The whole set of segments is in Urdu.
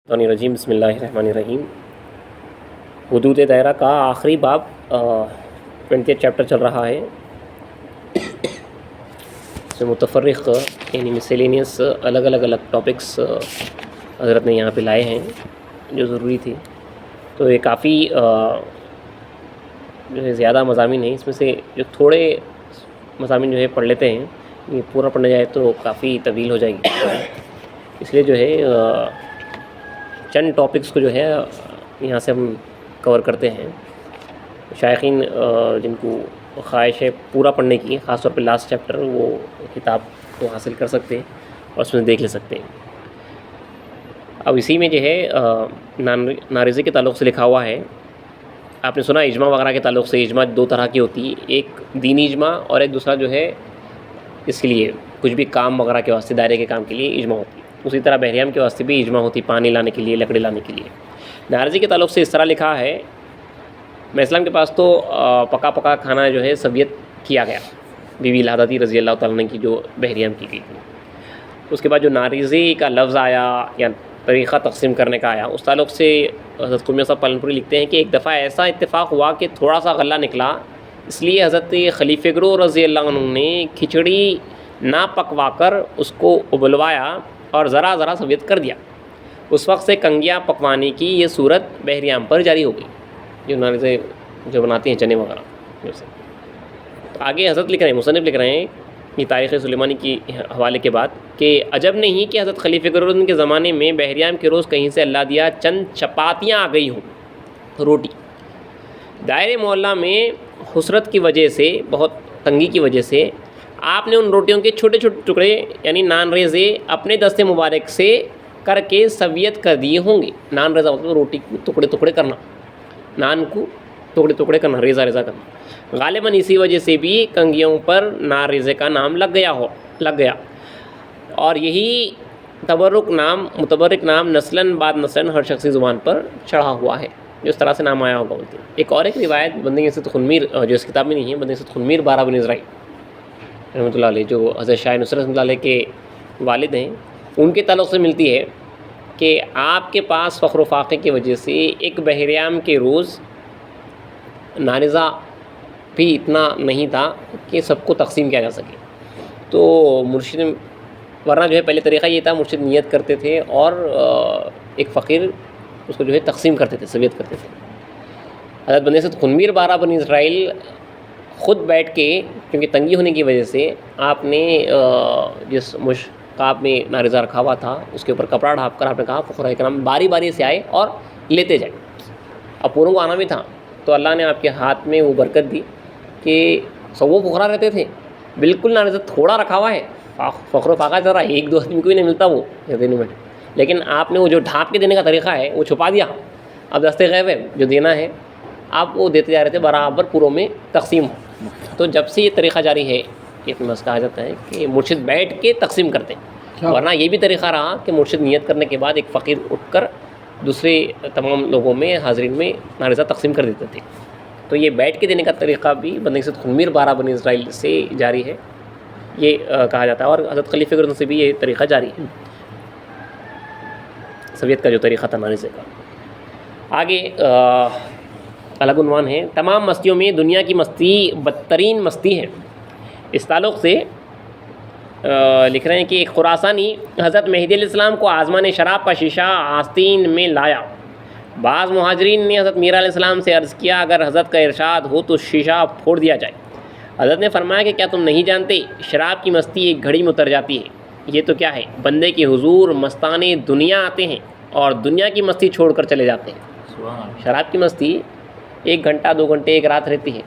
رجیم بسم اللہ الرحمن الرحیم۔ حدود دائرہ کا آخری باب 20 چیپٹر چل رہا ہے۔ اس میں متفرق یعنی مسیلینیس الگ الگ ٹاپکس حضرت نے یہاں پہ لائے ہیں جو ضروری تھی، تو یہ کافی جو ہے زیادہ مضامین ہیں۔ اس میں سے جو تھوڑے مضامین جو ہے پڑھ لیتے ہیں، یہ پورا پڑھنے جائے تو کافی طویل ہو جائے گی، اس لیے جو ہے چند ٹاپکس کو جو ہے یہاں سے ہم کور کرتے ہیں۔ شائقین جن کو خواہش ہے پورا پڑھنے کی، خاص طور پہ لاسٹ چیپٹر، وہ کتاب کو حاصل کر سکتے ہیں اور اس میں دیکھ لے سکتے ہیں۔ اب اسی میں جو ہے نارضی کے تعلق سے لکھا ہوا ہے، آپ نے سنا اجماع وغیرہ کے تعلق سے۔ اجماع دو طرح کی ہوتی ہے، ایک دینی اجماع اور ایک دوسرا جو ہے اس کے لیے کچھ بھی کام وغیرہ کے واسطے، دائرے کے کام کے لیے اجماع ہوتی ہے۔ اسی طرح بحریام کے واسطے بھی اجماع ہوتی، پانی لانے کے لیے، لکڑی لانے کے لیے۔ نارضی کے تعلق سے اس طرح لکھا ہے، میں اسلام کے پاس تو پکا پکا کھانا جو ہے سبیت کیا گیا، بی بی الہدادی رضی اللہ تعالیٰ عنہ کی جو بحریام کی گئی تھی۔ اس کے بعد جو نارضی کا لفظ آیا یا طریقہ تقسیم کرنے کا آیا، اس تعلق سے حضرت قمی صاحب پالنپوری لکھتے ہیں کہ ایک دفعہ ایسا اتفاق ہوا کہ تھوڑا سا غلہ نکلا، اس لیے حضرت خلیفہ گرو رضی اللہ عنہ نے کھچڑی نہ پکوا کر اس کو ابلوایا اور ذرا ذرا سبیت کر دیا۔ اس وقت سے کنگیا پکوانے کی یہ صورت بحریام پر جاری ہو گئی، جو نارضے جو بناتی ہیں چنے وغیرہ جیسے۔ تو آگے حضرت لکھ رہے ہیں، مصنف لکھ رہے ہیں یہ تاریخ سلیمانی کی حوالے کے بعد کہ عجب نہیں کہ حضرت خلیفہ گرو کے زمانے میں بحریام کے روز کہیں سے اللہ دیا چند چپاتیاں آ گئی ہوں، روٹی۔ دائرے محلہ میں حسرت کی وجہ سے، بہت تنگی کی وجہ سے، آپ نے ان روٹیوں کے چھوٹے چھوٹے ٹکڑے یعنی نان ریزے اپنے دست مبارک سے کر کے سویت کر دیے ہوں گے۔ نان ریزہ مطلب روٹی کو ٹکڑے ٹکڑے کرنا، نان کو ٹکڑے ٹکڑے کرنا، ریزہ ریزہ کرنا۔ غالباً اسی وجہ سے بھی کنگیوں پر نان ریزے کا نام لگ گیا، اور یہی متبرک نام نسلاً بعد نسلاً ہر شخصی زبان پر چڑھا ہوا ہے، جو اس طرح سے نام آیا ہوگا بولتے ہیں۔ ایک روایت بندگی صد خنمیر جو اس کتاب میں نہیں ہے، بندگی صد خنمیر بارہ بن اسرائیل رحمۃ اللہ علیہ، جو حضرت شاہ نصرت رحمۃ اللہ علیہ کے والد ہیں، ان کے تعلق سے ملتی ہے کہ آپ کے پاس فخر و فاقے کی وجہ سے ایک بحریام کے روز نارضہ بھی اتنا نہیں تھا کہ سب کو تقسیم کیا جا سکے۔ تو مرشد، ورنہ جو ہے پہلے طریقہ یہ تھا، مرشد نیت کرتے تھے اور ایک فقیر اس کو جو ہے تقسیم کرتے تھے، سویت کرتے تھے۔ حضرت بندگی صد خنمیر بارہ بن اسرائیل خود بیٹھ کے، کیونکہ تنگی ہونے کی وجہ سے آپ نے جس مشکاب میں نارضہ رکھا ہوا تھا اس کے اوپر کپڑا ڈھانپ کر آپ نے کہا فقراء کرام باری باری سے آئے اور لیتے جائیں۔ اب پوروں کو آنا بھی تھا، تو اللہ نے آپ کے ہاتھ میں وہ برکت دی کہ وہ فقراء رہتے تھے، بالکل نارضہ تھوڑا رکھا ہوا ہے، فخر و فاقہ ذرا ایک دو آدمی کو بھی نہیں ملتا وہ دینے میں، لیکن آپ نے وہ جو ڈھانپ کے دینے کا طریقہ ہے وہ چھپا دیا۔ اب دستے غیب ہے جو دینا ہے، آپ وہ دیتے جا رہے تھے، برابر پوروں میں تقسیم ہو۔ تو جب سے یہ طریقہ جاری ہے، یہ بس کہا جاتا ہے کہ مرشد بیٹھ کے تقسیم کرتے ہیں، ورنہ یہ بھی طریقہ رہا کہ مرشد نیت کرنے کے بعد ایک فقیر اٹھ کر دوسرے تمام لوگوں میں، حاضرین میں نارضہ تقسیم کر دیتے تھے۔ تو یہ بیٹھ کے دینے کا طریقہ بھی بندگی صد خنمیر بارہ بن اسرائیل سے جاری ہے، یہ کہا جاتا ہے، اور حضرت خلیفہ گرو سے بھی یہ طریقہ جاری ہے، سویت کا جو طریقہ تھا نارضے کا۔ آگے الگ عنوان ہے، تمام مستیوں میں دنیا کی مستی بدترین مستی ہے۔ اس تعلق سے لکھ رہے ہیں کہ ایک خراسانی حضرت مہدی علیہ السلام کو آزمان شراب کا شیشہ آستین میں لایا۔ بعض مہاجرین نے حضرت میرا علیہ السلام سے عرض کیا اگر حضرت کا ارشاد ہو تو شیشہ پھوڑ دیا جائے۔ حضرت نے فرمایا کہ کیا تم نہیں جانتے شراب کی مستی ایک گھڑی میں اتر جاتی ہے، یہ تو کیا ہے، بندے کے حضور مستانے دنیا آتے ہیں اور دنیا کی مستی چھوڑ کر چلے جاتے ہیں۔ شراب کی مستی 1 گھنٹہ 2 گھنٹے 1 رات رہتی ہے،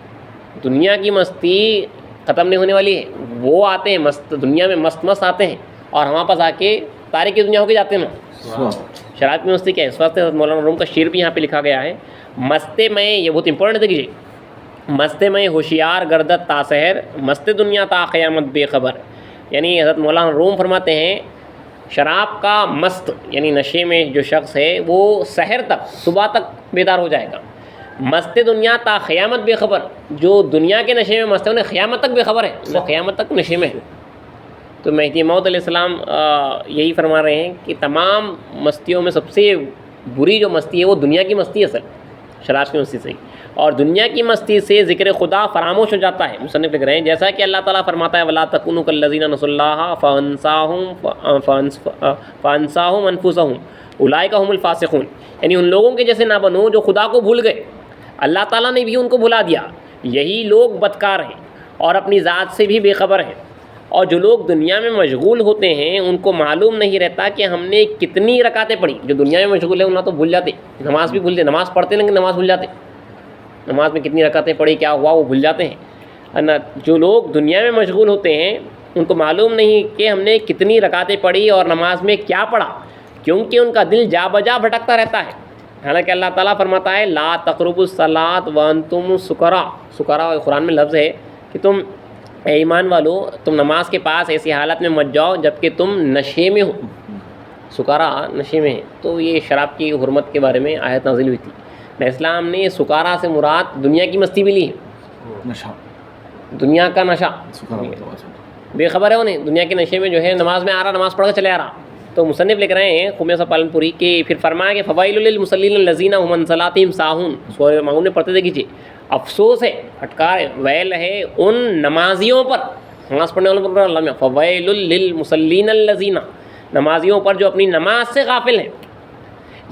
دنیا کی مستی ختم نہیں ہونے والی ہے۔ وہ آتے ہیں دنیا میں مست آتے ہیں اور ہمارے پاس آ کے تاریخی دنیا ہو کے جاتے ہیں نا۔ شراب کی مستی کیا ہے، اس واسطے مولانا روم کا شعر بھی یہاں پہ لکھا گیا ہے، مستے میں، یہ بہت امپورٹنٹ ہے، دیکھیے، مستے میں ہوشیار گردت تا سحر، مست دنیا تا قیامت بے خبر۔ یعنی حضرت مولانا روم فرماتے ہیں شراب کا مست یعنی نشے میں جو شخص ہے وہ سحر تک، صبح تک بیدار ہو جائے گا۔ مست دنیا تا قیامت بے خبر، جو دنیا کے نشے میں مست ہے انہیں قیامت تک بے خبر ہے، وہ قیامت تک نشے میں ہے۔ تو مہدی موعود علیہ السلام یہی فرما رہے ہیں کہ تمام مستیوں میں سب سے بری جو مستی ہے وہ دنیا کی مستی ہے اصل، شراب کی مستی سے، اور دنیا کی مستی سے ذکر خدا فراموش ہو جاتا ہے۔ مصنف لکھ رہے ہیں جیسا کہ اللہ تعالیٰ فرماتا ہے وَلَا تَكُونُوا كَالَّذِينَ نَسُوا اللَّهَ فَأَنسَاهُمْ أَنفُسَهُمْ أُولَٰئِكَ هُمُ الْفَاسِقُونَ، یعنی ان لوگوں کے جیسے نہ بنو جو خدا کو بھول گئے، اللہ تعالیٰ نے بھی ان کو بھلا دیا، یہی لوگ بدکار ہیں اور اپنی ذات سے بھی بے خبر ہیں۔ اور جو لوگ دنیا میں مشغول ہوتے ہیں ان کو معلوم نہیں رہتا کہ ہم نے کتنی رکعتیں پڑھی۔ جو دنیا میں مشغول ہیں انہیں تو بھول جاتے، نماز بھی بھول جاتے، نماز پڑھتے لیکن نماز بھول جاتے، نماز میں کتنی رکعتیں پڑھی کیا ہوا وہ بھول جاتے ہیں۔ جو لوگ دنیا میں مشغول ہوتے ہیں ان کو معلوم نہیں کہ ہم نے کتنی رکعتیں پڑھی اور نماز میں کیا پڑھا، کیونکہ ان کا دل جا بجا بھٹکتا رہتا ہے۔ حالانکہ اللہ تعالیٰ فرماتا ہے لا تقربوا الصلاۃ وانتم سکرا، سکرا قرآن میں لفظ ہے کہ تم اے ایمان والو تم نماز کے پاس ایسی حالت میں مت جاؤ جبکہ تم نشے میں ہو، سکارا نشے میں ہے۔ تو یہ شراب کی حرمت کے بارے میں آیت نازل ہوئی تھی۔ اسلام نے سکارا سے مراد دنیا کی مستی بھی لی ہے، نشہ، دنیا کا نشہ، بے خبر ہے انہیں دنیا کے نشے میں جو ہے نماز میں آ رہا، نماز پڑھ کے چلے آ رہا۔ تو مصنف لکھ رہے ہیں خمیسہ پالن پوری کہ پھر فرمایا کہ فوائل للمصلین الذین هم عن صلاتهم ساہون، سورہ ماؤن میں پڑھتے تھے کیجیے، افسوس ہے، پھٹکار ہے، ویل ہے ان نمازیوں پر، نماز پڑھنے والوں پر، اللہ میں فوائل للمصلین الذین، نمازیوں پر جو اپنی نماز سے غافل ہیں۔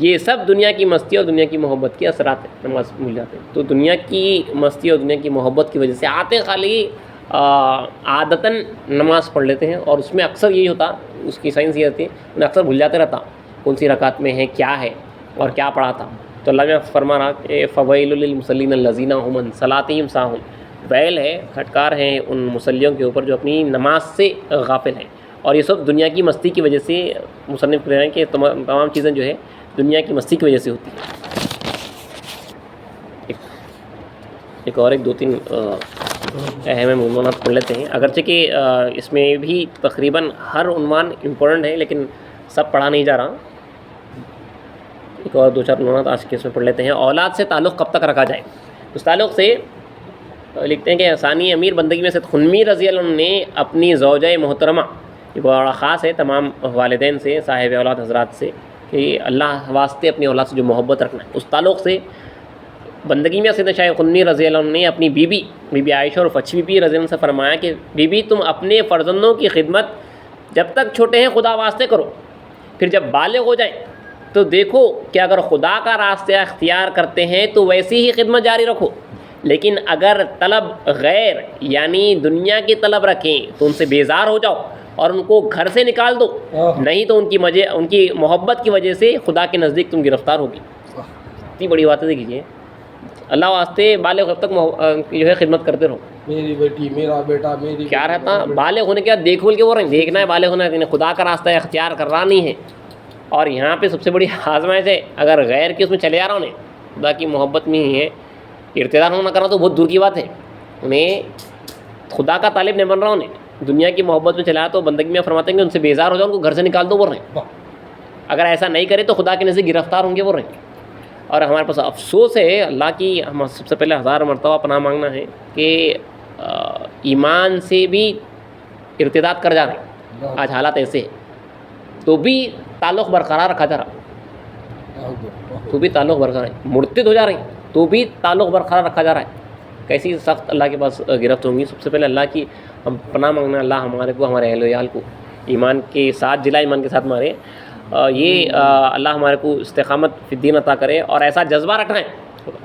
یہ سب دنیا کی مستی اور دنیا کی محبت کے اثرات ہیں، نماز بھول جاتے ہیں۔ تو دنیا کی مستی اور دنیا کی محبت کی وجہ سے آتے خالی عادتاً نماز پڑھ لیتے ہیں، اور اس میں اکثر یہی ہوتا، اس کی سائنس یہ ہوتی ہے انہیں اکثر بھول جاتے رہتا کون سی رکعت میں ہے، کیا ہے اور کیا پڑھا تھا۔ تو اللہ نے فرما رہا کہ فوائل للمصلین الذین هم عن صلاتهم ساہون، ویل ہے، پھٹکار ہیں ان مصلیوں کے اوپر جو اپنی نماز سے غافل ہیں۔ اور یہ سب دنیا کی مستی کی وجہ سے، مصنف کہہ رہے ہیں کہ تمام چیزیں جو ہے دنیا کی مستی کی وجہ سے ہوتی ہے۔ ایک اور دو تین اہم عنوانات پڑھ لیتے ہیں، اگرچہ کہ اس میں بھی تقریباً ہر عنوان امپورٹنٹ ہے لیکن سب پڑھا نہیں جا رہا۔ ایک اور دو چار عنوانات آج کے اس میں پڑھ لیتے ہیں۔ اولاد سے تعلق کب تک رکھا جائے؟ اس تعلق سے لکھتے ہیں کہ ثانی امیر بندگی میں سے خنمی رضی اللہ عنہ نے اپنی زوجہ محترمہ، یہ بڑا خاص ہے تمام والدین سے، صاحب اولاد حضرات سے، کہ اللہ واسطے اپنی اولاد سے جو محبت رکھنا ہے، اس تعلق سے بندگی میں سیدنا شاہ خنمی رضی اللہ عنہ نے اپنی بی بی عائشہ اور فچ بی رضی اللہ عنہ سے فرمایا کہ بی تم اپنے فرزندوں کی خدمت جب تک چھوٹے ہیں خدا واسطے کرو، پھر جب بالغ ہو جائیں تو دیکھو کہ اگر خدا کا راستہ اختیار کرتے ہیں تو ویسی ہی خدمت جاری رکھو، لیکن اگر طلب غیر یعنی دنیا کی طلب رکھیں تو ان سے بیزار ہو جاؤ اور ان کو گھر سے نکال دو، نہیں تو ان کی محبت کی وجہ سے خدا کے نزدیک تم گرفتار ہوگی۔ اتنی بڑی باتیں دیکھیے، اللہ واسطے بالغ ہونے تک جو ہے خدمت کرتے رہو۔ میری بیٹی، میرا بیٹا، میری کیا رہتا بالغ ہونے کے بعد دیکھ بھول کے وہ رہے ہیں، دیکھنا ہے بالغ ہونا ہے، خدا کا راستہ اختیار کر رہا نہیں ہے۔ اور یہاں پہ سب سے بڑی آزمائش ہے، اگر غیر کی اس میں چلے آ رہا انہیں خدا کی محبت میں ہی ہے، ارتداد ہونا کرنا تو بہت دور کی بات ہے، انہیں خدا کا طالب نہیں بن رہا، انہیں دنیا کی محبت میں چلا تو بندگی میں فرماتے ہیں کہ ان سے بیزار ہو جاؤ، ان کو گھر سے نکال دو بول رہے ہیں۔ اگر ایسا نہیں کرے تو خدا کے نزدیک گرفتار ہوں گے بول رہے ہیں۔ اور ہمارے پاس افسوس ہے، اللہ کی ہم سب سے پہلے 1000 مرتبہ پناہ مانگنا ہے کہ ایمان سے بھی ارتداد کر جا رہے ہیں، آج حالات ایسے ہیں تو بھی تعلق برقرار رکھا جا رہا، تو بھی تعلق برقرار ہے، مرتد ہو جا رہے ہیں تو بھی تعلق برقرار رکھا جا رہا ہے۔ کیسی سخت اللہ کے پاس گرفت ہوں گی۔ سب سے پہلے اللہ کی ہم پناہ مانگنا، اللہ ہمارے کو، ہمارے اہل و عیال کو ایمان کے ساتھ جلا، ایمان کے ساتھ مارے، یہ اللہ ہمارے کو استقامت فی الدین عطا کرے، اور ایسا جذبہ رکھنا ہے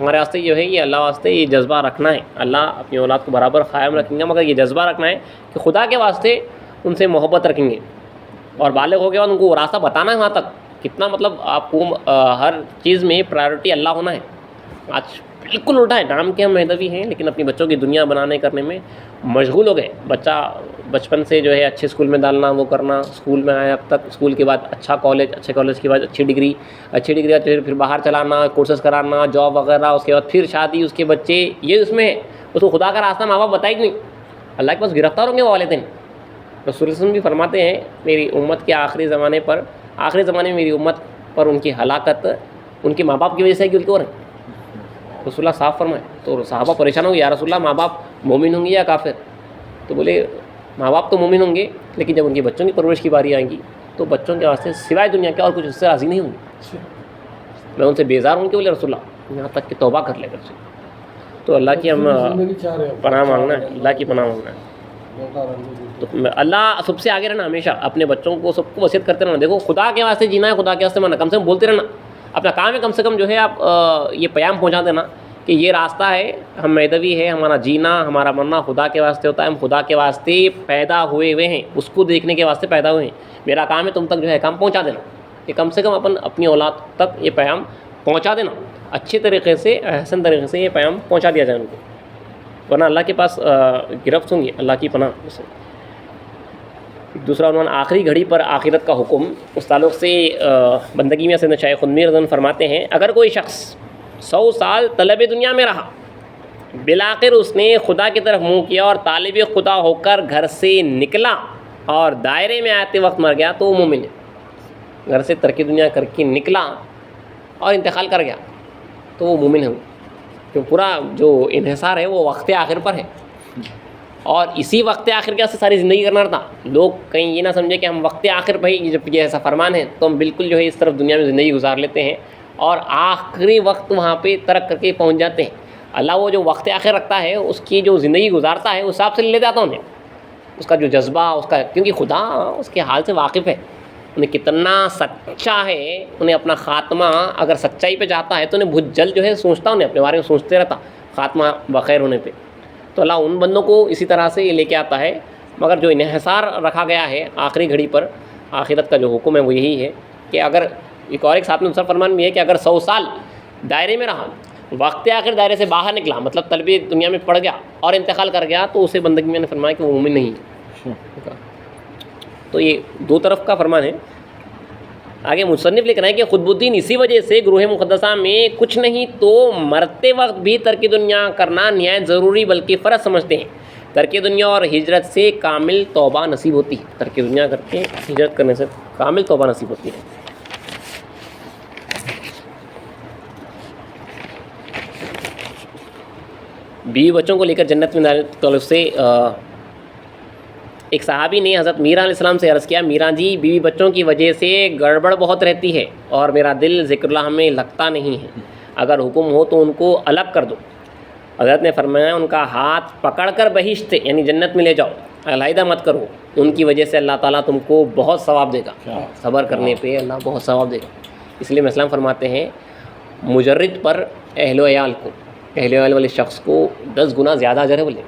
ہمارے واسطے جو ہے، یہ اللہ واسطے یہ جذبہ رکھنا ہے، اللہ اپنی اولاد کو برابر قائم رکھیں گے، مگر یہ جذبہ رکھنا ہے کہ خدا کے واسطے ان سے محبت رکھیں گے، اور بالغ ہو کے بعد ان کو راستہ بتانا ہے وہاں تک کتنا، مطلب آپ کو ہر چیز میں پرائیورٹی اللہ ہونا ہے۔ آج بالکل الٹا ہے، نام کے ہم مہدوی ہیں لیکن اپنی بچوں کی دنیا بنانے کرنے میں مشغول ہو گئے۔ بچہ بچپن سے جو ہے اچھے اسکول میں ڈالنا، وہ کرنا، اسکول میں آیا اب تک، اسکول کے بعد اچھا کالج، اچھے کالج کے بعد اچھی ڈگری پھر باہر چلانا، کورسز کرانا، جاب وغیرہ، اس کے بعد پھر شادی، اس کے بچے، یہ اس میں ہے، اس کو خدا کا راستہ ماں باپ بتائے کہ نہیں، اللہ کے پاس گرفتار ہوں گے وہ والدین۔ رسول اللہ صلی اللہ علیہ وسلم بھی فرماتے ہیں میری امت کے آخری زمانے میں میری امت پر ان کی ہلاکت ان کے ماں باپ کی وجہ سے کیوں رہے، رسول اللہ صاف فرمائے۔ تو صحابہ پریشان ہو گئے، یا رسول اللہ ماں باپ مومن ہوں گے یا کافر؟ تو بولے ماں باپ تو مومن ہوں گے، لیکن جب ان کے بچوں کی پرورش کی باری آئے گی تو بچوں کے واسطے سوائے دنیا کے اور کچھ اس سے راضی نہیں ہوں گے. میں ان سے بیزار ہوں کہ بولے رسول اللہ یہاں تک کہ توبہ کر لے کر سے. تو اللہ کی ہم زندگی چاہ رہے ہیں پناہ مانگنا ہے، اللہ کی پناہ مانگنا ہے. بیٹا رنگی تو اللہ سب سے آگے رہنا، ہمیشہ اپنے بچوں کو سب کو وصیت کرتے رہنا. دیکھو خدا کے واسطے جینا ہے، خدا کے واسطے مرنا، کم سے کم بولتے رہنا. اپنا کام ہے کم سے کم جو ہے آپ یہ پیام پہنچا دینا کہ یہ راستہ ہے، ہم میدوی ہے، ہمارا جینا ہمارا مرنا خدا کے واسطے ہوتا ہے، ہم خدا کے واسطے پیدا ہوئے ہیں، اس کو دیکھنے کے واسطے پیدا ہوئے ہیں. میرا کام ہے تم تک جو ہے کام پہنچا دینا، کہ کم سے کم اپنی اولاد تک یہ پیام پہنچا دینا، اچھے طریقے سے احسن طریقے سے یہ پیام پہنچا دیا جائے ان کو، ورنہ اللہ کے پاس گرفت ہوں گے. اللہ کی پناہ سے. دوسرا عنوان آخری گھڑی پر آخرت کا حکم. اس تعلق سے بندگی میں سیدنا شیخ خنوی رضی اللہ عنہ فرماتے ہیں اگر کوئی شخص 100 سال طلب دنیا میں رہا، بالآخر اس نے خدا کی طرف منہ کیا اور طالب خدا ہو کر گھر سے نکلا اور دائرے میں آتے وقت مر گیا تو وہ مومن ہے. گھر سے ترک دنیا کر کے نکلا اور انتقال کر گیا تو وہ مومن ہے. کہ پورا جو انحصار ہے وہ وقت آخر پر ہے، اور اسی وقت آخر کے سے ساری زندگی کرنا تھا. لوگ کہیں یہ نہ سمجھے کہ ہم وقت آخر پہ ہی جب یہ ایسا فرمان ہے تو ہم بالکل جو ہے اس طرف دنیا میں زندگی گزار لیتے ہیں اور آخری وقت وہاں پہ ترک کر کے پہنچ جاتے ہیں. اللہ وہ جو وقت آخر رکھتا ہے اس کی جو زندگی گزارتا ہے اس حساب سے لے جاتا انہیں، اس کا جو جذبہ اس کا، کیونکہ خدا اس کے حال سے واقف ہے، انہیں کتنا سچا ہے. انہیں اپنا خاتمہ اگر سچائی پہ جاتا ہے تو انہیں بہت جلد جو ہے سوچتا، انہیں اپنے بارے میں سوچتے رہتا خاتمہ بخیر ہونے پہ. تو اللہ ان بندوں کو اسی طرح سے لے کے آتا ہے. مگر جو انحصار رکھا گیا ہے آخری گھڑی پر آخرت کا جو حکم ہے وہ یہی ہے کہ اگر ایک اور ایک ساتھ میں دوسرا فرمان بھی ہے کہ اگر 100 سال دائرے میں رہا، وقت آخر دائرے سے باہر نکلا، مطلب طلب دنیا میں پڑ گیا اور انتقال کر گیا تو اسے بندگی میں نے فرمایا کہ وہ مومن نہیں ہے. تو یہ دو طرف کا فرمان ہے. آگے مصنف لکھ رہے ہیں کہ خطب الدین اسی وجہ سے گروہ مقدسہ میں کچھ نہیں تو مرتے وقت بھی ترک دنیا کرنا نہایت ضروری بلکہ فرض سمجھتے ہیں. ترک دنیا اور ہجرت سے کامل توبہ نصیب ہوتی ہے. ترک دنیا کر کے ہجرت کرنے سے کامل توبہ نصیب ہوتی ہے. بیوی بچوں کو لے کر جنت میں تعلق سے ایک صحابی نے حضرت میرا علیہ السلام سے عرض کیا، میرا جی بیوی بچوں کی وجہ سے گڑبڑ بہت رہتی ہے اور میرا دل ذکر اللہ میں لگتا نہیں ہے، اگر حکم ہو تو ان کو الگ کر دو. حضرت نے فرمایا ان کا ہاتھ پکڑ کر بہشت یعنی جنت میں لے جاؤ، علیحدہ مت کرو، ان کی وجہ سے اللہ تعالیٰ تم کو بہت ثواب دے گا. صبر کرنے پہ اللہ بہت ثواب دے گا. اس لیے اسلام فرماتے ہیں مجرد پر اہل و عیال کو، اہل و عیال والے شخص کو 10 گنا زیادہ اجر ہے. بولے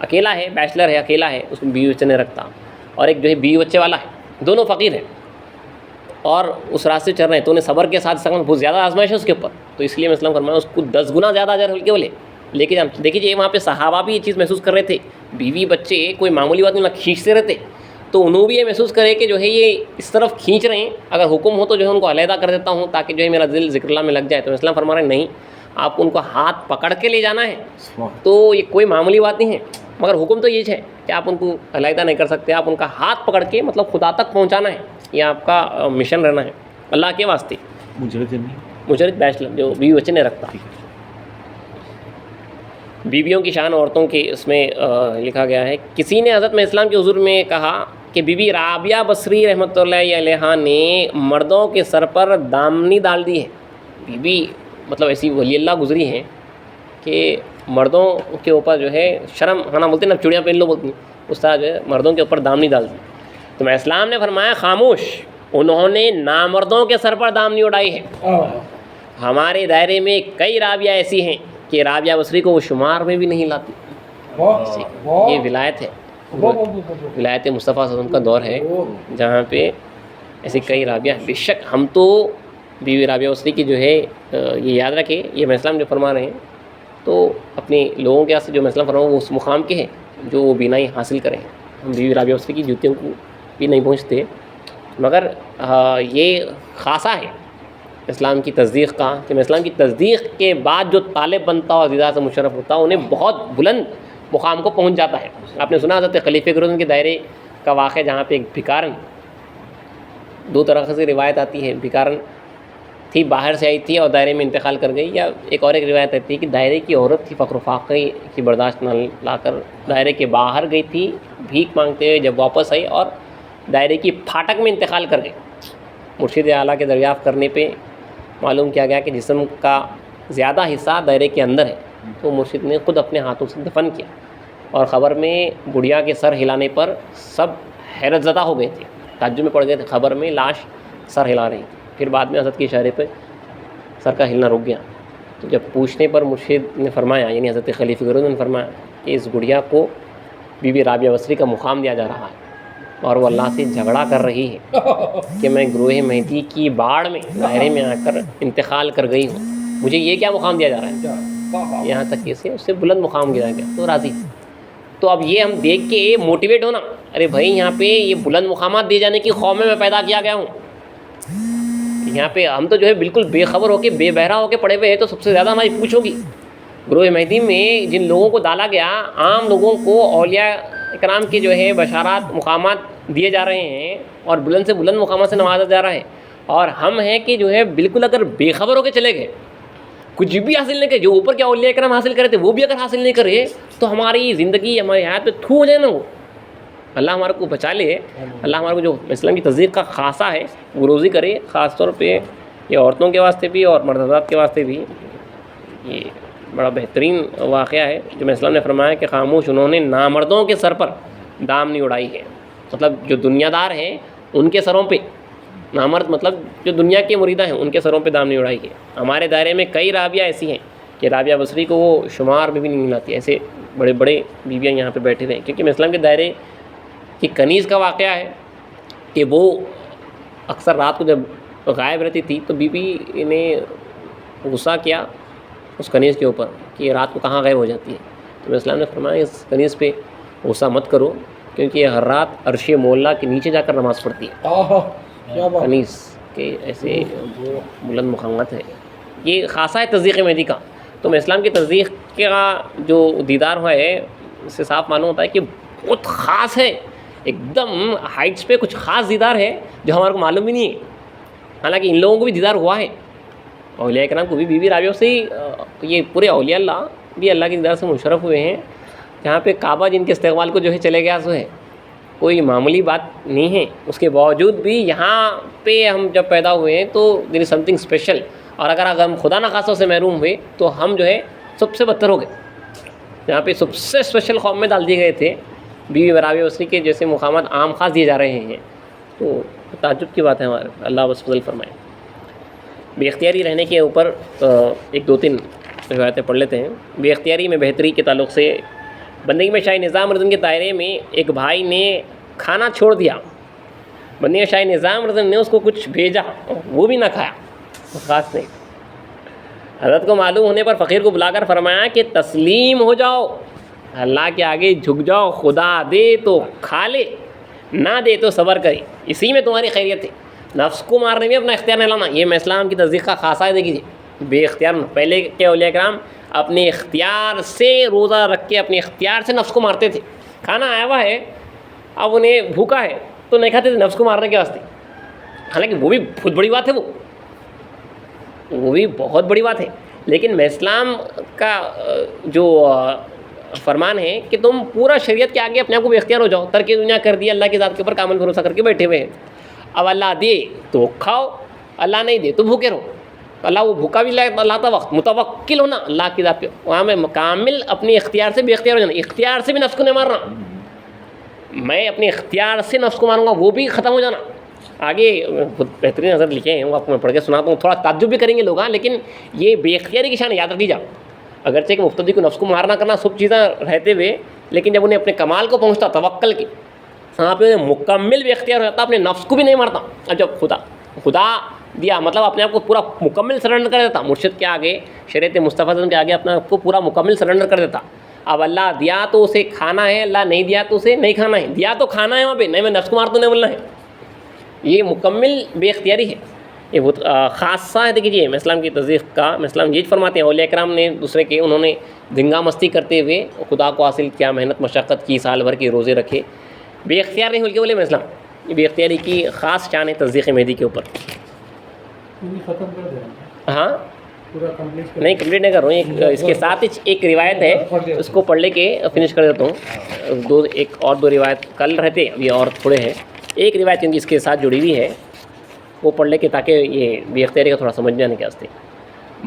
اکیلا ہے، بیچلر ہے، اکیلا ہے، اس میں بیوی بچے نہیں رکھتا، اور ایک جو ہے بیوی بچے والا ہے، دونوں فقیر ہیں اور اس راستے چل رہے ہیں تو انہیں صبر کے ساتھ بہت زیادہ آزمائش ہے اس کے اوپر. تو اس لیے میں اسلام فرمایا اس کو 10 گنا زیادہ اجر ہے. بولے لیکن دیکھیے وہاں پہ صحابہ بھی یہ چیز محسوس کر رہے تھے، بیوی بچے کوئی معمولی بات نہیں کھینچتے رہتے، تو انہوں بھی یہ محسوس کرے کہ جو ہے یہ اس طرف کھینچ رہے ہیں، اگر حکم ہو تو جو ہے ان کو علیحدہ کر دیتا ہوں تاکہ جو ہے میرا دل ذکر اللہ میں لگ جائے. تو اسلام فرما رہے ہیں نہیں، آپ ان کو ہاتھ پکڑ کے لے جانا ہے. تو یہ کوئی معمولی بات نہیں ہے، مگر حکم تو یہ ہے کہ آپ ان کو علیحدہ نہیں کر سکتے، آپ ان کا ہاتھ پکڑ کے مطلب خدا تک پہنچانا ہے. یہ آپ کا مشن رہنا ہے اللہ کے واسطے. مجرد بیچلر جو بیوی بچے نہیں رکھتا. بیویوں کی شان عورتوں کے اس میں لکھا گیا ہے، کسی نے حضرت میں اسلام کے حضور میں کہا کہ بی بی رابعہ بصری رحمۃ اللہ علیہ نے مردوں کے سر پر دامنی ڈال دی ہے. بی بی مطلب ایسی ولی اللہ گزری ہیں کہ مردوں کے اوپر جو ہے شرم ہانا بولتے ہیں نا، چوڑیاں پہن لو بولتی ہیں، اس طرح جو ہے مردوں کے اوپر دامنی ڈال دی. تو میں اسلام نے فرمایا خاموش، انہوں نے نامردوں کے سر پر دامنی اڑائی ہے. ہمارے دائرے میں کئی رابعہ ایسی ہیں کہ رابعہ بصری کو وہ شمار میں بھی نہیں لاتی. یہ ولایت ہے، ولایت مصطفیٰ صلی اللہ علیہ وسلم کا دور ہے جہاں پہ ایسی کئی رابعہ. بے شک ہم تو بیوی رابعہ بصری کی جو ہے یہ یاد رکھے، یہ میں اسلام جو فرما رہے ہیں تو اپنے لوگوں کے واسطے جو میں اسلام فرما وہ اس مقام کے ہیں جو وہ بینائی حاصل کریں. ہم بیوی رابعہ بصری کی جوتیوں کو بھی نہیں پہنچتے، مگر یہ خاصہ ہے اسلام کی تصدیق کا کہ میں اسلام کی تصدیق کے بعد جو طالب بنتا اور عزیزہ سے مشرف ہوتا انہیں بہت بلند مقام کو پہنچ جاتا ہے. آپ نے سنا حضرت خلیفہ گرزن کے دائرے کا واقعہ جہاں پہ ایک بھکارن، دو طرح سے روایت آتی ہے، بھکارن تھی باہر سے آئی تھی اور دائرے میں انتقال کر گئی، یا ایک اور ایک روایت رہتی ہے کہ دائرے کی عورت تھی، فقر و فاقے کی برداشت نہ لا کر دائرے کے باہر گئی تھی بھیک مانگتے ہوئے، جب واپس آئی اور دائرے کی پھاٹک میں انتقال کر گئی۔ مرشد اعلیٰ کے دریافت کرنے پہ معلوم کیا گیا کہ جسم کا زیادہ حصہ دائرے کے اندر ہے، تو مرشد نے خود اپنے ہاتھوں سے دفن کیا، اور خبر میں بڑھیا کے سر ہلانے پر سب حیرت زدہ ہو گئے تھے، تعجب میں پڑ گئے تھے، خبر میں لاش سر ہلا رہی تھی۔ پھر بعد میں حضرت کے اشارے پہ سر کا ہلنا رک گیا، تو جب پوچھنے پر مرشد نے فرمایا، یعنی حضرت خلیفہ گرو نے فرمایا کہ اس گڑیا کو بی بی رابعہ بصری کا مقام دیا جا رہا ہے، اور وہ اللہ سے جھگڑا کر رہی ہے کہ میں گروہ مہدی کی باڑ میں دائرے میں آ کر انتقال کر گئی ہوں، مجھے یہ کیا مقام دیا جا رہا ہے، یہاں تک کہ اس سے بلند مقام دیا گیا، تو راضی۔ تو اب یہ ہم دیکھ کے موٹیویٹ ہونا، ارے بھائی یہاں پہ یہ بلند مقامات دیے جانے کی قوم میں پیدا کیا گیا ہوں، یہاں پہ ہم تو جو ہے بالکل بے خبر ہو کے بے بہرا ہو کے پڑے ہوئے ہیں، تو سب سے زیادہ ہماری پوچھ ہوگی۔ گروہ مہدی میں جن لوگوں کو ڈالا گیا، عام لوگوں کو اولیاء اکرام کی جو ہے بشارات مقامات دیے جا رہے ہیں اور بلند سے بلند مقامات سے نوازا جا رہا ہے، اور ہم ہیں کہ جو ہے بالکل اگر بے خبر ہو کے چلے گئے، کچھ بھی حاصل نہیں کرے، جو اوپر کے اولیاء اکرام حاصل کرے تھے وہ بھی اگر حاصل نہیں کرے تو ہماری زندگی ہماری حیات پہ تھو ہو جائے نا، وہ اللہ ہمارے کو بچا لے، اللہ ہمارے کو جو اسلام کی تصدیق کا خاصہ ہے وہ روزی کرے، خاص طور پہ یہ عورتوں کے واسطے بھی اور مرد حضرات کے واسطے بھی۔ یہ بڑا بہترین واقعہ ہے جو اسلام نے فرمایا کہ خاموش انہوں نے نامردوں کے سر پر دام نہیں اڑائی ہے، مطلب جو دنیا دار ہیں ان کے سروں پہ، نامرد مطلب جو دنیا کے مریدہ ہیں ان کے سروں پہ دام نہیں اڑائی ہے۔ ہمارے دائرے میں کئی رابعہ ایسی ہیں کہ رابعہ بصری کو وہ شمار میں بھی نہیں ملاتی، ایسے بڑے بڑے بیویاں یہاں پہ بیٹھے ہوئے ہیں، کیونکہ اسلام کے دائرے کی کنیز کا واقعہ ہے کہ وہ اکثر رات کو جب غائب رہتی تھی تو بی بی نے غصہ کیا اس کنیز کے اوپر کہ رات کو کہاں غائب ہو جاتی ہے، تو اسلام نے فرمایا اس کنیز پہ غصہ مت کرو، کیونکہ یہ ہر رات عرش مولا کے نیچے جا کر نماز پڑھتی ہے۔ کیا بات، کنیز کے ایسے بلند مقامات ہے، یہ خاصہ ہے تصدیق مہدی کا۔ تو اسلام کی تصدیق کا جو دیدار ہوا ہے اس سے صاف معلوم ہوتا ہے کہ بہت خاص ہے، ایک دم ہائٹس پہ کچھ خاص دیدار ہے جو ہمارے کو معلوم بھی نہیں ہے، حالانکہ ان لوگوں کو بھی دیدار ہوا ہے، اولیاء کرام کو بھی بی بی رابعہ سے ہی، یہ پورے اولیاء اللہ بھی اللہ کے دیدار سے مشرف ہوئے ہیں، جہاں پہ کعبہ جن کے استقبال کو جو ہے چلے گیا سو ہے، کوئی معمولی بات نہیں ہے، اس کے باوجود بھی یہاں پہ ہم جب پیدا ہوئے ہیں تو دیر از سم تھنگ اسپیشل، اور اگر ہم خدا نخواستہ سے محروم ہوئے تو ہم جو ہے سب سے بدتر ہو گئے، جہاں پہ سب سے اسپیشل قوم میں ڈال دیے گئے تھے، بی بی رابعہ بصری کے جیسے مقامات عام خاص دیے جا رہے ہیں، تو تعجب کی بات ہے ہمارے، اللہ بس فضل فرمائے۔ بے اختیاری رہنے کے اوپر ایک دو تین روایتیں پڑھ لیتے ہیں۔ بے اختیاری میں بہتری کے تعلق سے بندگی میں شاہ نظام رضن کے دائرے میں ایک بھائی نے کھانا چھوڑ دیا، بندگی میں شاہ نظام رضن نے اس کو کچھ بھیجا، وہ بھی نہ کھایا، خاص نہیں۔ حضرت کو معلوم ہونے پر فقیر کو بلا کر فرمایا کہ تسلیم ہو جاؤ، اللہ کے آگے جھک جاؤ، خدا دے تو کھا لے، نہ دے تو صبر کرے، اسی میں تمہاری خیریت ہے۔ نفس کو مارنے میں اپنا اختیار نہیں لانا، یہ میں اسلام کی تصدیق کا خاصہ ہے۔ دیکھیے بے اختیار، پہلے کے اولیاء کرام اپنے اختیار سے روزہ رکھ کے اپنے اختیار سے نفس کو مارتے تھے، کھانا آیا ہوا ہے اب انہیں بھوکا ہے تو نہیں کھاتے تھے نفس کو مارنے کے واسطے، حالانکہ وہ بھی بہت بڑی بات ہے، وہ بھی بہت بڑی بات ہے، لیکن میں اسلام کا جو فرمان ہے کہ تم پورا شریعت کے آگے اپنے آپ کو بے اختیار ہو جاؤ، ترک دنیا کر دیا، اللہ کی ذات کے اوپر کامل بھروسہ کر کے بیٹھے ہوئے ہیں، اب اللہ دے تو کھاؤ، اللہ نہیں دے تو بھوکے رہو، اللہ وہ بھوکا بھی لاتا وقت، متوکل ہونا اللہ کی ذات پہ، وہاں میں کامل اپنے اختیار سے بے اختیار ہو جانا، اختیار سے بھی نفس کو نہیں مارنا، میں اپنے اختیار سے نفس کو ماروں گا وہ بھی ختم ہو جانا۔ آگے بہت بہترین حضرت لکھے ہیں، وہ آپ کو میں پڑھ کے سناتا ہوں، تھوڑا تعجب بھی کریں گے لوگ، لیکن یہ بے اختیاری کی شان یاد رکھ لیجیے، اگرچہ کہ مفتدی کو نفس کو مارنا کرنا سب چیزیں رہتے ہوئے، لیکن جب انہیں اپنے کمال کو پہنچتا توکل کی، وہاں پہ انہیں مکمل بے اختیار ہو جاتا، اپنے نفس کو بھی نہیں مارتا، اب جب خدا دیا مطلب اپنے آپ کو پورا مکمل سرنڈر کر دیتا، مرشد کے آگے، شریعت مصطفیٰ کے آگے اپنے آپ کو پورا مکمل سرنڈر کر دیتا۔ اب اللہ دیا تو اسے کھانا ہے، اللہ نہیں دیا تو اسے نہیں کھانا ہے، دیا تو کھانا ہے وہاں پہ، نہیں میں نفس کو مار تو نہیں بولنا ہے، یہ مکمل بے اختیاری ہے، یہ بہت خاصہ ہے۔ دیکھیے میں اسلام کی تصدیق کا، میں اسلام یہ فرماتے ہیں اولیاء کرام نے دوسرے کے، انہوں نے دھنگا مستی کرتے ہوئے خدا کو حاصل کیا، محنت مشقت کی، سال بھر کے روزے رکھے، بے اختیار نہیں بول کے بولے میں اسلام، یہ بے اختیاری کی خاص شان ہے تصدیق مہدی کے اوپر۔ پوری ختم کر دیں ہاں پورا کمپلیٹ نہیں کمپلیٹ نہیں کر رہا ہوں، اس کے ساتھ ہی ایک روایت ہے اس کو پڑھ لے کے فنش کر دیتا ہوں. ایک اور دو روایت کل رہتے ابھی اور تھوڑے ہیں. ایک روایت کیونکہ اس کے ساتھ جڑی ہوئی ہے وہ پڑھ لے کے تاکہ یہ بے اختیاری کا تھوڑا سمجھ میں آنے کے واسطے.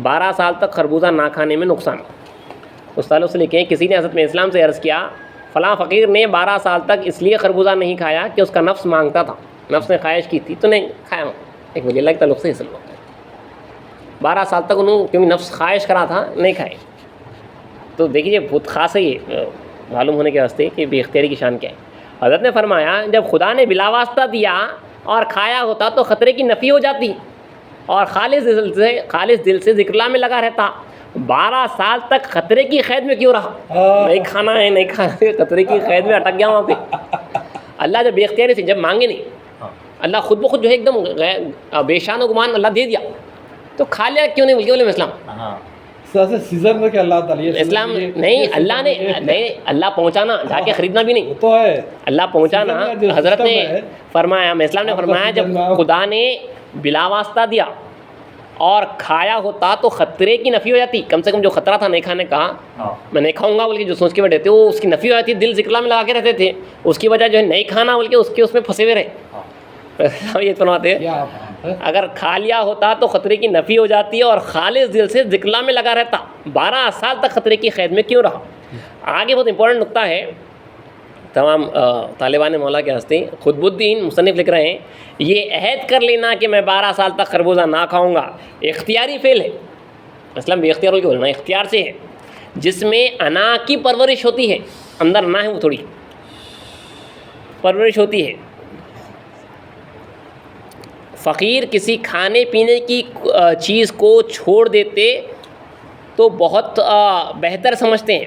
12 سال تک خربوزہ نہ کھانے میں نقصان. استاد سے لکھیں کسی نے حضرت میں اسلام سے عرض کیا فلاں فقیر نے 12 سال تک اس لیے خربوزہ نہیں کھایا کہ اس کا نفس مانگتا تھا، نفس نے خواہش کی تھی تو نہیں کھایا. ایک وجہ اللہ کے تعلق سے حاصل ہوتا ہے. 12 سال تک انہوں کیونکہ نفس خواہش کرا تھا نہیں کھائے. تو دیکھیے بہت خاص ہے یہ معلوم ہونے کے واسطے کہ بے اختیاری کی شان کیا ہے. حضرت نے فرمایا جب خدا نے بلا واسطہ دیا اور کھایا ہوتا تو خطرے کی نفی ہو جاتی اور خالص دل سے ذکر اللہ میں لگا رہتا. 12 سال تک خطرے کی قید میں کیوں رہا؟ نہیں کھانا ہے نہیں کھانا ہے، خطرے کی قید میں اٹک گیا وہاں پہ. اللہ جب بے اختیاری سے جب مانگے نہیں اللہ خود بخود جو ہے ایک دم بے شان و گمان اللہ دے دیا تو کھا لیا کیوں نہیں بلکہ بولے اسلام سیزن میں کہ اللہ تعالیٰ اسلام نہیں اللہ نے نہیں اللہ پہنچانا جا کے خریدنا بھی نہیں تو ہے اللہ پہنچانا. حضرت نے فرمایا میں اسلام نے فرمایا جب خدا نے بلا واسطہ دیا اور کھایا ہوتا تو خطرے کی نفی ہو جاتی. کم سے کم جو خطرہ تھا نہیں کھانے کا میں نہیں کھاؤں گا بول کے جو سوچ کے بیٹھے تھے وہ اس کی نفی ہو جاتی. دل ذکر اللہ میں لگا کے رہتے تھے اس کی وجہ جو ہے نہیں کھانا بول کے اس میں پھنسے ہوئے رہے. یہ فرماتے اگر کھا لیا ہوتا تو خطرے کی نفی ہو جاتی ہے اور خالص دل سے ذکر اللہ میں لگا رہتا. 12 سال تک خطرے کی قید میں کیوں رہا؟ آگے بہت امپورٹنٹ نقطہ ہے تمام طالبان مولا کے واسطے. خطب الدین مصنف لکھ رہے ہیں یہ عہد کر لینا کہ میں 12 سال تک خربوزہ نہ کھاؤں گا اختیاری فعل ہے. اسلام بے اختیار کیوں بولنا اختیار سے ہے جس میں انا کی پرورش ہوتی ہے. اندر نہ ہے وہ تھوڑی پرورش ہوتی ہے. فقیر کسی کھانے پینے کی چیز کو چھوڑ دیتے تو بہت بہتر سمجھتے ہیں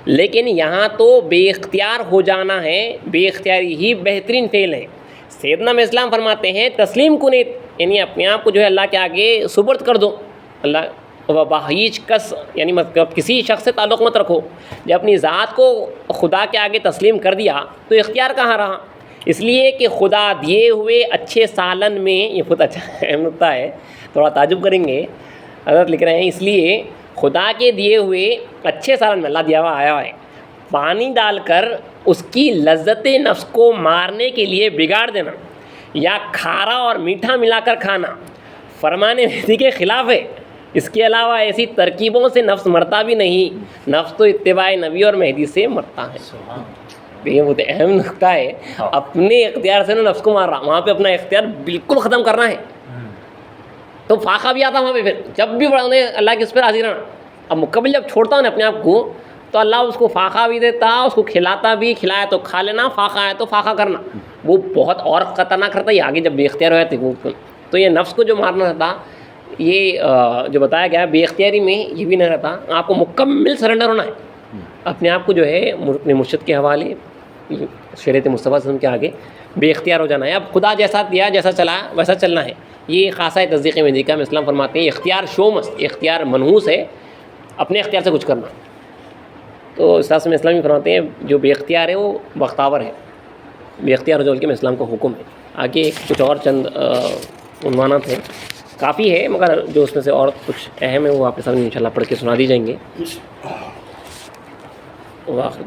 لیکن یہاں تو بے اختیار ہو جانا ہے. بے اختیاری ہی بہترین فعل ہے. سیدنا میں اسلام فرماتے ہیں تسلیم کنیت یعنی اپنے آپ کو جو ہے اللہ کے آگے سپرد کر دو. اللہ باہیچ کس یعنی مطلب کسی شخص سے تعلق مت رکھو. جب اپنی ذات کو خدا کے آگے تسلیم کر دیا تو اختیار کہاں رہا؟ اس لیے کہ خدا دیے ہوئے اچھے سالن میں یہ بہت اچھا اہم نقطہ ہے تھوڑا تعجب کریں گے. حضرت لکھ رہے ہیں اس لیے خدا کے دیے ہوئے اچھے سالن میں اللہ دیا ہوا آیا ہے پانی ڈال کر اس کی لذت نفس کو مارنے کے لیے بگاڑ دینا یا کھارا اور میٹھا ملا کر کھانا فرمان مہدی کے خلاف ہے. اس کے علاوہ ایسی ترکیبوں سے نفس مرتا بھی نہیں. نفس تو اتباع نبی اور مہدی سے مرتا ہے. یہ بہت اہم نقطہ ہے. اپنے اختیار سے نفس کو مار رہا وہاں پہ اپنا اختیار بالکل ختم کرنا ہے تو فاقہ بھی آتا وہاں پہ. پھر جب بھی انہیں اللہ کے اس پہ راضی رہنا. اب مکمل جب چھوڑتا ہوں اپنے آپ کو تو اللہ اس کو فاقہ بھی دیتا اس کو کھلاتا بھی. کھلایا تو کھا لینا فاقہ ہے تو فاقہ کرنا. وہ بہت اور خطرناک کرتا ہے آگے جب بے اختیار ہوئے تھے تو یہ نفس کو جو مارنا رہتا یہ جو بتایا گیا بے اختیاری میں یہ بھی نہیں رہتا. آپ کو مکمل سرنڈر ہونا ہے اپنے آپ کو جو ہے اپنے مرشد کے حوالے شریعت مصطفیٰ صلی اللہ علیہ وسلم کے آگے بے اختیار ہو جانا ہے. اب خدا جیسا دیا جیسا چلا ویسا چلنا ہے. یہ خاصہ ہے تصدیق مہدی کا. میں اسلام فرماتے ہیں اختیار شومس اختیار منحوس ہے اپنے اختیار سے کچھ کرنا. تو اساس میں اسلام فرماتے ہیں جو بے اختیار ہے وہ بختاور ہے. بے اختیار ہو جو کہ میں اسلام کا حکم ہے. آگے کچھ اور چند عنوانات ہیں کافی ہے مگر جو اس میں سے اور کچھ اہم ہے وہ آپ کے سامنے انشاءاللہ پڑھ کے سنا دی جائیں گے. واخر